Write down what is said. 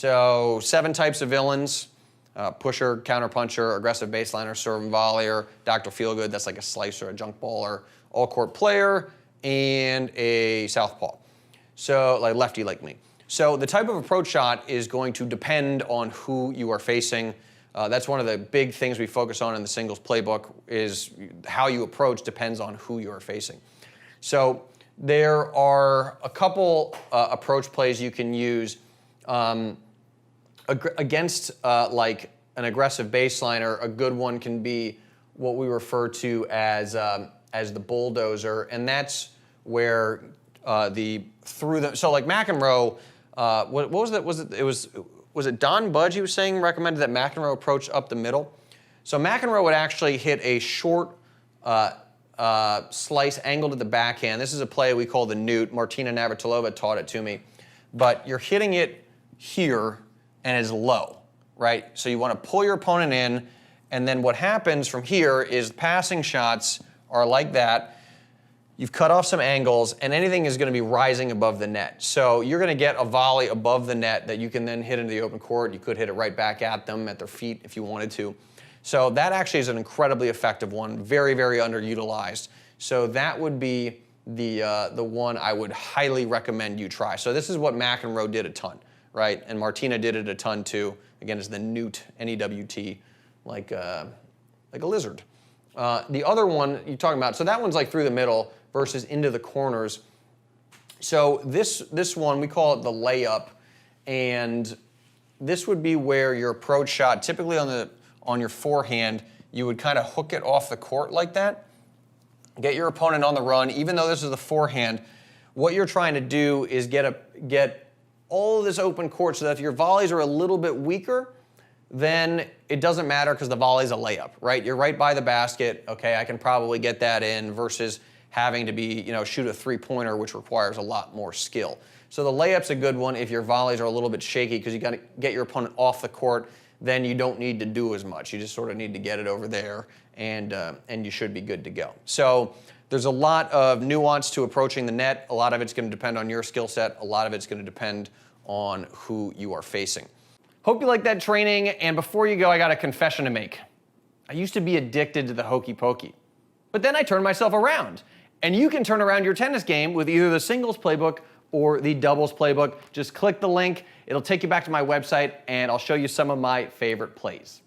So 7 types of villains: pusher, counterpuncher, aggressive baseliner, serve and volleyer, Dr. Feelgood, that's like a slicer, a junk baller, all-court player, and a southpaw. So like lefty like me. So the type of approach shot is going to depend on who you are facing. That's one of the big things we focus on in the singles playbook, is how you approach depends on who you are facing. So there are a couple approach plays you can use against like an aggressive baseliner. A good one can be what we refer to as the bulldozer, and that's where so like McEnroe, what was that? Was it Don Budge he was saying recommended that McEnroe approach up the middle? So McEnroe would actually hit a short slice angled at the backhand. This is a play we call the newt. Martina Navratilova taught it to me. But you're hitting it here and it's low, right? So you want to pull your opponent in, and then what happens from here is passing shots are like that. You've cut off some angles, and anything is going to be rising above the net. So you're going to get a volley above the net that you can then hit into the open court. You could hit it right back at them, at their feet, if you wanted to. So that actually is an incredibly effective one, very, very underutilized. So that would be the one I would highly recommend you try. So this is what McEnroe did a ton, right? And Martina did it a ton too. Again, it's the newt, N-E-W-T, like a lizard. The other one you're talking about, so that one's like through the middle versus into the corners. So this one, we call it the layup, and this would be where your approach shot, typically on your forehand, you would kind of hook it off the court like that, get your opponent on the run. Even though this is the forehand, what you're trying to do is get all of this open court so that if your volleys are a little bit weaker, then it doesn't matter because the volley's a layup, right? You're right by the basket. Okay, I can probably get that in, versus having to be, shoot a three-pointer, which requires a lot more skill. So the layup's a good one if your volleys are a little bit shaky, because you got to get your opponent off the court. Then you don't need to do as much. You just sort of need to get it over there, and you should be good to go. So there's a lot of nuance to approaching the net. A lot of it's going to depend on your skill set. A lot of it's going to depend on who you are facing. Hope you like that training, and before you go, I got a confession to make. I used to be addicted to the hokey pokey, but then I turned myself around. And you can turn around your tennis game with either the singles playbook or the doubles playbook. Just click the link, it'll take you back to my website, and I'll show you some of my favorite plays.